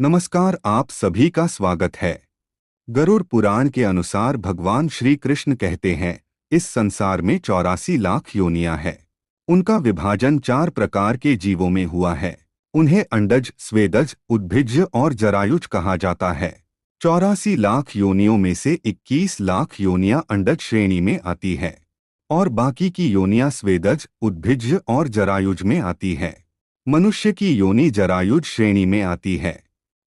नमस्कार, आप सभी का स्वागत है। गरुड़ पुराण के अनुसार भगवान श्री कृष्ण कहते हैं, इस संसार में 84 लाख योनियां हैं। उनका विभाजन 4 प्रकार के जीवों में हुआ है। उन्हें अंडज, स्वेदज, उद्भिज्ज और जरायुज कहा जाता है। 84 लाख योनियों में से 21 लाख योनियां अंडज श्रेणी में आती है और बाकी की योनियां स्वेदज, उद्भिज्ज और जरायुज में आती है। मनुष्य की योनि जरायुज श्रेणी में आती है।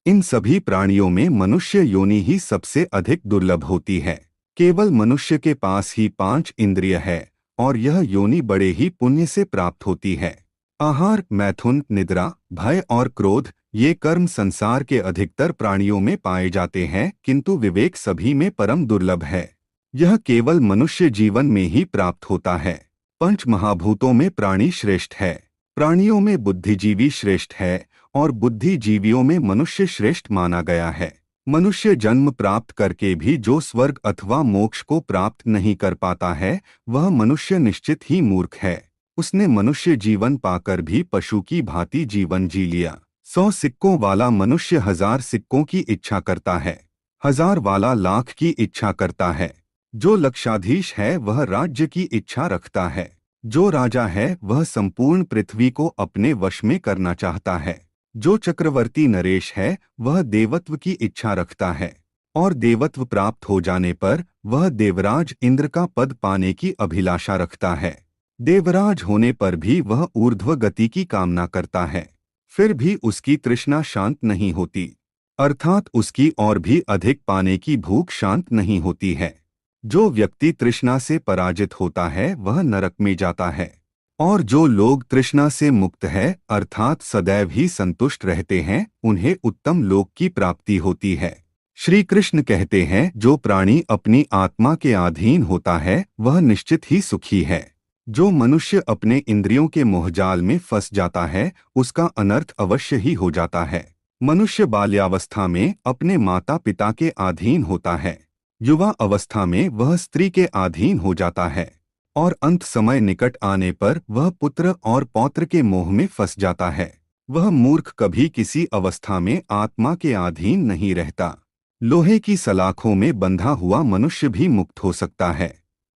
इन सभी प्राणियों में मनुष्य योनि ही सबसे अधिक दुर्लभ होती है। केवल मनुष्य के पास ही 5 इंद्रिय है और यह योनि बड़े ही पुण्य से प्राप्त होती है। आहार, मैथुन, निद्रा, भय और क्रोध ये कर्म संसार के अधिकतर प्राणियों में पाए जाते हैं, किंतु विवेक सभी में परम दुर्लभ है। यह केवल मनुष्य जीवन में ही प्राप्त होता है। पंच महाभूतों में प्राणी श्रेष्ठ है। प्राणियों में बुद्धिजीवी श्रेष्ठ है और बुद्धिजीवियों में मनुष्य श्रेष्ठ माना गया है। मनुष्य जन्म प्राप्त करके भी जो स्वर्ग अथवा मोक्ष को प्राप्त नहीं कर पाता है, वह मनुष्य निश्चित ही मूर्ख है। उसने मनुष्य जीवन पाकर भी पशु की भांति जीवन जी लिया। 100 सिक्कों वाला मनुष्य 1000 सिक्कों की इच्छा करता है। 1000 वाला लाख की इच्छा करता है। जो लक्षाधीश है वह राज्य की इच्छा रखता है। जो राजा है वह संपूर्ण पृथ्वी को अपने वश में करना चाहता है। जो चक्रवर्ती नरेश है वह देवत्व की इच्छा रखता है और देवत्व प्राप्त हो जाने पर वह देवराज इंद्र का पद पाने की अभिलाषा रखता है। देवराज होने पर भी वह ऊर्ध्व गति की कामना करता है, फिर भी उसकी तृष्णा शांत नहीं होती, अर्थात उसकी और भी अधिक पाने की भूख शांत नहीं होती है। जो व्यक्ति तृष्णा से पराजित होता है वह नरक में जाता है और जो लोग तृष्णा से मुक्त है अर्थात सदैव ही संतुष्ट रहते हैं, उन्हें उत्तम लोक की प्राप्ति होती है। श्री कृष्ण कहते हैं, जो प्राणी अपनी आत्मा के अधीन होता है वह निश्चित ही सुखी है। जो मनुष्य अपने इंद्रियों के मोहजाल में फंस जाता है उसका अनर्थ अवश्य ही हो जाता है। मनुष्य बाल्यावस्था में अपने माता पिता के अधीन होता है, युवा अवस्था में वह स्त्री के अधीन हो जाता है और अंत समय निकट आने पर वह पुत्र और पौत्र के मोह में फंस जाता है। वह मूर्ख कभी किसी अवस्था में आत्मा के अधीन नहीं रहता। लोहे की सलाखों में बंधा हुआ मनुष्य भी मुक्त हो सकता है,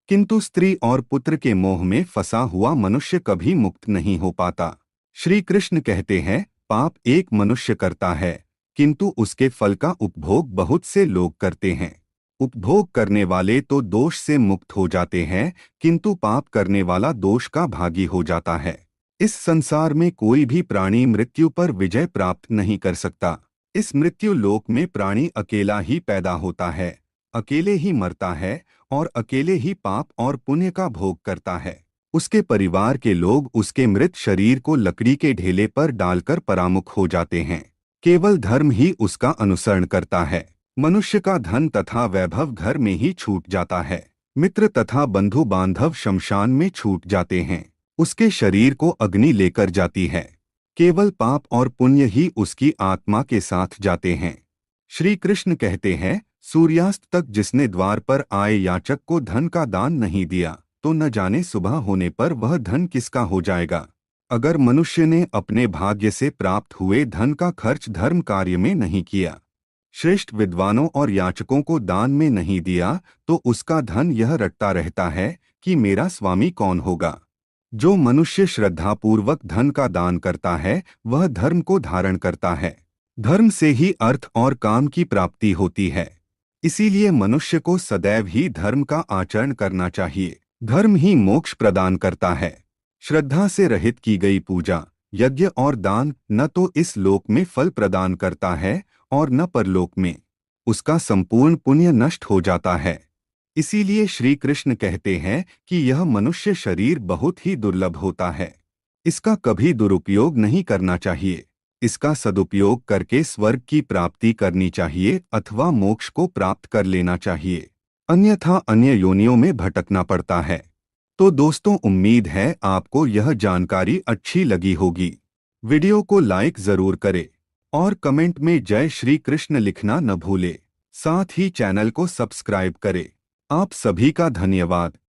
किंतु स्त्री और पुत्र के मोह में फंसा हुआ मनुष्य कभी मुक्त नहीं हो पाता। श्री कृष्ण कहते हैं, पाप एक मनुष्य करता है किंतु उसके फल का उपभोग बहुत से लोग करते हैं। उपभोग करने वाले तो दोष से मुक्त हो जाते हैं, किंतु पाप करने वाला दोष का भागी हो जाता है। इस संसार में कोई भी प्राणी मृत्यु पर विजय प्राप्त नहीं कर सकता। इस मृत्यु लोक में प्राणी अकेला ही पैदा होता है, अकेले ही मरता है और अकेले ही पाप और पुण्य का भोग करता है। उसके परिवार के लोग उसके मृत शरीर को लकड़ी के ढेले पर डालकर परामुख हो जाते हैं। केवल धर्म ही उसका अनुसरण करता है। मनुष्य का धन तथा वैभव घर में ही छूट जाता है। मित्र तथा बंधु बांधव शमशान में छूट जाते हैं। उसके शरीर को अग्नि लेकर जाती है। केवल पाप और पुण्य ही उसकी आत्मा के साथ जाते हैं। श्री कृष्ण कहते हैं, सूर्यास्त तक जिसने द्वार पर आए याचक को धन का दान नहीं दिया तो न जाने सुबह होने पर वह धन किसका हो जाएगा। अगर मनुष्य ने अपने भाग्य से प्राप्त हुए धन का खर्च धर्म कार्य में नहीं किया, श्रेष्ठ विद्वानों और याचकों को दान में नहीं दिया, तो उसका धन यह रटता रहता है कि मेरा स्वामी कौन होगा। जो मनुष्य श्रद्धापूर्वक धन का दान करता है वह धर्म को धारण करता है। धर्म से ही अर्थ और काम की प्राप्ति होती है। इसीलिए मनुष्य को सदैव ही धर्म का आचरण करना चाहिए। धर्म ही मोक्ष प्रदान करता है। श्रद्धा से रहित की गई पूजा, यज्ञ और दान न तो इस लोक में फल प्रदान करता है और न परलोक में। उसका संपूर्ण पुण्य नष्ट हो जाता है। इसीलिए श्री कृष्ण कहते हैं कि यह मनुष्य शरीर बहुत ही दुर्लभ होता है। इसका कभी दुरुपयोग नहीं करना चाहिए। इसका सदुपयोग करके स्वर्ग की प्राप्ति करनी चाहिए अथवा मोक्ष को प्राप्त कर लेना चाहिए, अन्यथा अन्य योनियों में भटकना पड़ता है। तो दोस्तों, उम्मीद है आपको यह जानकारी अच्छी लगी होगी। वीडियो को लाइक जरूर करें और कमेंट में जय श्री कृष्ण लिखना न भूले। साथ ही चैनल को सब्सक्राइब करें। आप सभी का धन्यवाद।